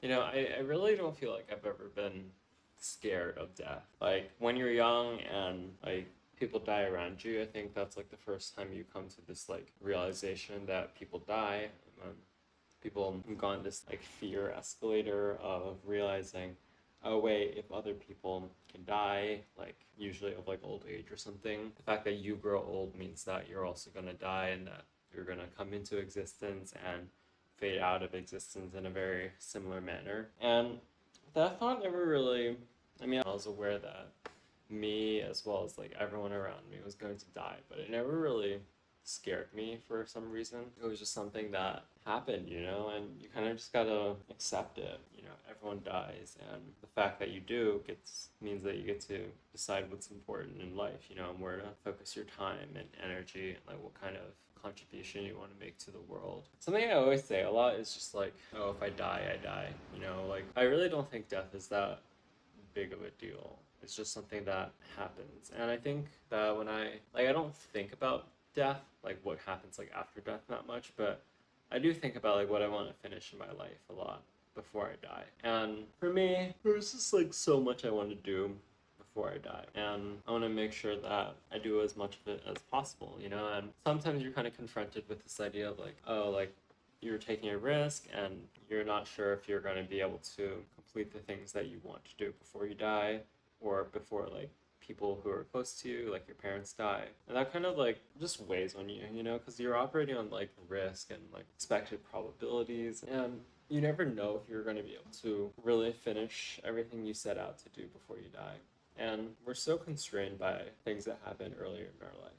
I really don't feel like I've ever been scared of death. Like when you're young and like people die around you, I think that's like the first time you come to this like realization that people die. And people go on this like fear escalator of realizing, oh wait, if other people can die, like usually of like old age or something, the fact that you grow old means that you're also gonna die and that you're gonna come into existence and fade out of existence in a very similar manner. And that thought never really, I mean, I was aware that me as well as like everyone around me was going to die, but it never really scared me for some reason. It was just something that happened, and you kind of just gotta accept it. Everyone dies, and the fact that you do gets means that you get to decide what's important in life, and where to focus your time and energy, and like what kind of contribution you want to make to the world. Something I always say a lot is just like, oh, if I die, I die. Like I really don't think death is that big of a deal. It's just something that happens. And I think that when I don't think about death, like what happens like after death that much, but I do think about like what I want to finish in my life a lot before I die. And for me, there's just like so much I want to do before I die. And I want to make sure that I do as much of it as possible. And sometimes you're kind of confronted with this idea of like, oh, like you're taking a risk and you're not sure if you're going to be able to complete the things that you want to do before you die or before like people who are close to you, like your parents die. And that kind of like just weighs on you, because you're operating on like risk and like expected probabilities. And you never know if you're going to be able to really finish everything you set out to do before you die. And we're so constrained by things that happened earlier in our life.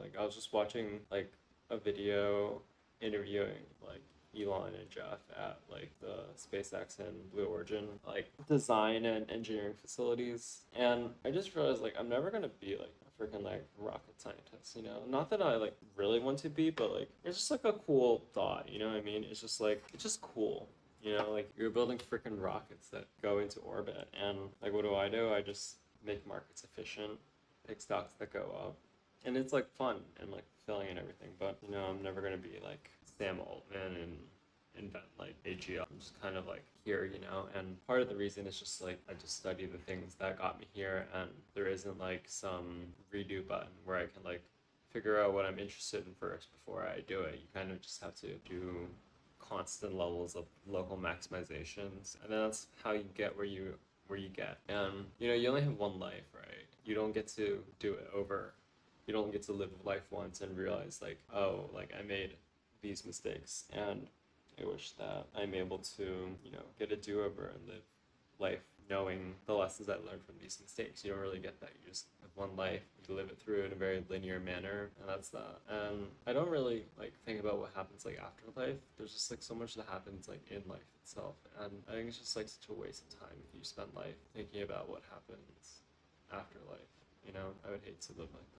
Like I was just watching like a video interviewing like Elon and Jeff at like the SpaceX and Blue Origin like design and engineering facilities, and I just realized like I'm never gonna be like a freaking like rocket scientist. Not that I like really want to be, but like it's just like a cool thought. You know what I mean? It's just like it's just cool. Like you're building freaking rockets that go into orbit, and like what do? I just make markets efficient, pick stocks that go up, and it's like fun and like filling and everything. But I'm never gonna be like Sam Altman and invent like AGL. I'm just kind of like here. And part of the reason is just like I just study the things that got me here, and there isn't like some redo button where I can like figure out what I'm interested in first before I do it. You kind of just have to do constant levels of local maximizations, and that's how you get where you get. And you only have one life, right? You don't get to do it over. You don't get to live life once and realize like, oh, like I made these mistakes, and I wish that I'm able to get a do-over and live life knowing the lessons I learned from these mistakes. You don't really get that. You just have one life, you live it through in a very linear manner, and that's that. And I don't really like think about what happens like after life. There's just like so much that happens like in life itself, and I think it's just like such a waste of time if you spend life thinking about what happens after life. I would hate to live like that.